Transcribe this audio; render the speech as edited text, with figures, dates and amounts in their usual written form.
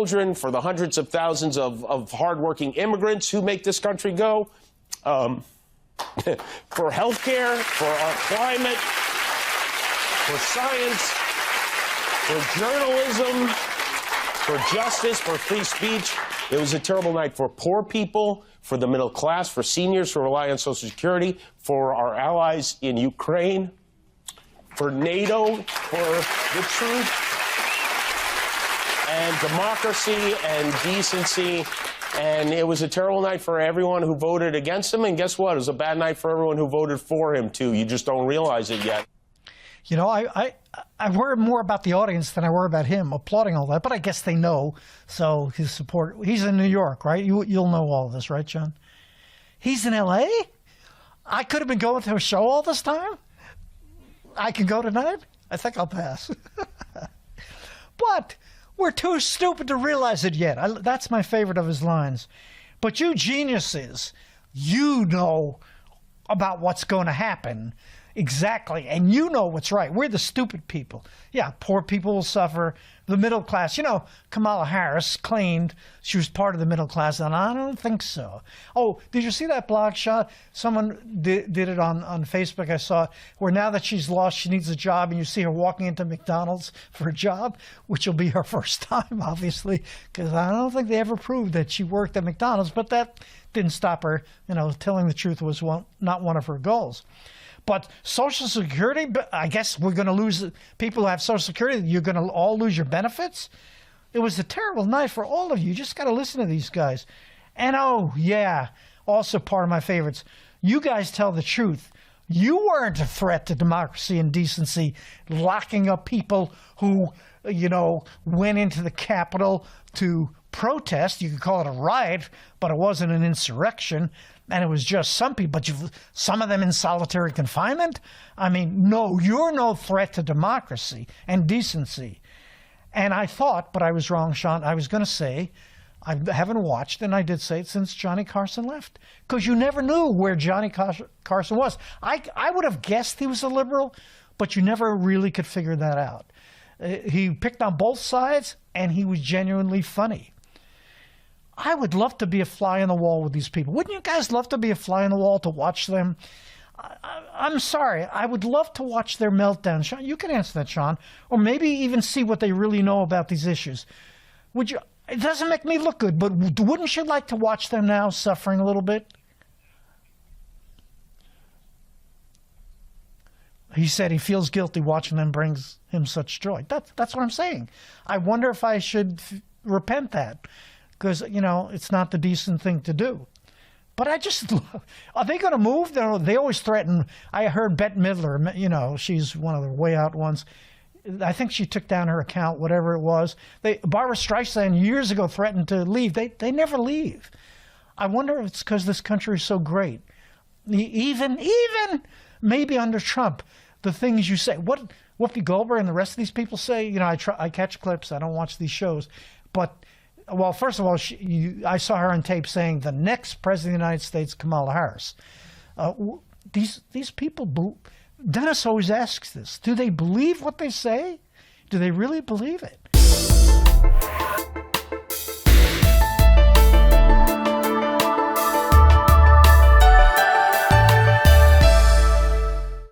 children, for the hundreds of thousands of hardworking immigrants who make this country go, for health care, for our climate, for science, for journalism, for justice, for free speech. It was a terrible night for poor people, for the middle class, for seniors who rely on Social Security, for our allies in Ukraine, for NATO, for the truth and democracy and decency. And it was a terrible night for everyone who voted against him. And guess what? It was a bad night for everyone who voted for him, too. You just don't realize it yet. You know, I worry more about the audience than I worry about him applauding all that. But I guess they know. So his support. He's in New York, right? You'll know all of this, right, John? He's in L.A.? I could have been going to a show all this time? I can go tonight? I think I'll pass. But we're too stupid to realize it yet. That's my favorite of his lines. But you geniuses, you know about what's going to happen. Exactly. And you know what's right. We're the stupid people. Yeah, poor people will suffer. The middle class. You know, Kamala Harris claimed she was part of the middle class, and I don't think so. Oh, did you see that blog shot? Someone did it on Facebook. I saw it, where now that she's lost, she needs a job, and you see her walking into McDonald's for a job, which will be her first time, obviously, because I don't think they ever proved that she worked at McDonald's, but that didn't stop her. You know, telling the truth was not one of her goals. But Social Security, I guess we're going to lose people who have Social Security. You're going to all lose your benefits. It was a terrible night for all of you. You just got to listen to these guys. And oh, yeah, also part of my favorites. You guys tell the truth. You weren't a threat to democracy and decency, locking up people who, you know, went into the Capitol to protest. You could call it a riot, but it wasn't an insurrection. And it was just some people, but some of them in solitary confinement? I mean, no, you're no threat to democracy and decency. And I thought, but I was wrong, Sean, I was going to say, I haven't watched, and I did say it since Johnny Carson left, because you never knew where Johnny Carson was. I would have guessed he was a liberal, but you never really could figure that out. He picked on both sides, and he was genuinely funny. I would love to be a fly on the wall with these people. Wouldn't you guys love to be a fly on the wall to watch them? I'm sorry. I would love to watch their meltdown. Sean, you can answer that, Sean. Or maybe even see what they really know about these issues. Would you? It doesn't make me look good, but wouldn't you like to watch them now suffering a little bit? He said he feels guilty watching them brings him such joy. That's what I'm saying. I wonder if I should repent that. Because, you know, it's not the decent thing to do. But I just, are they going to move? They always threaten. I heard Bette Midler, you know, she's one of the way out ones. I think she took down her account, whatever it was. Barbara Streisand years ago threatened to leave. They never leave. I wonder if it's because this country is so great. Even maybe under Trump, the things you say. What Whoopi Goldberg and the rest of these people say, you know, I catch clips. I don't watch these shows. But well, first of all, I saw her on tape saying the next president of the United States, Kamala Harris. These people, Dennis always asks this, do they believe what they say? Do they really believe it?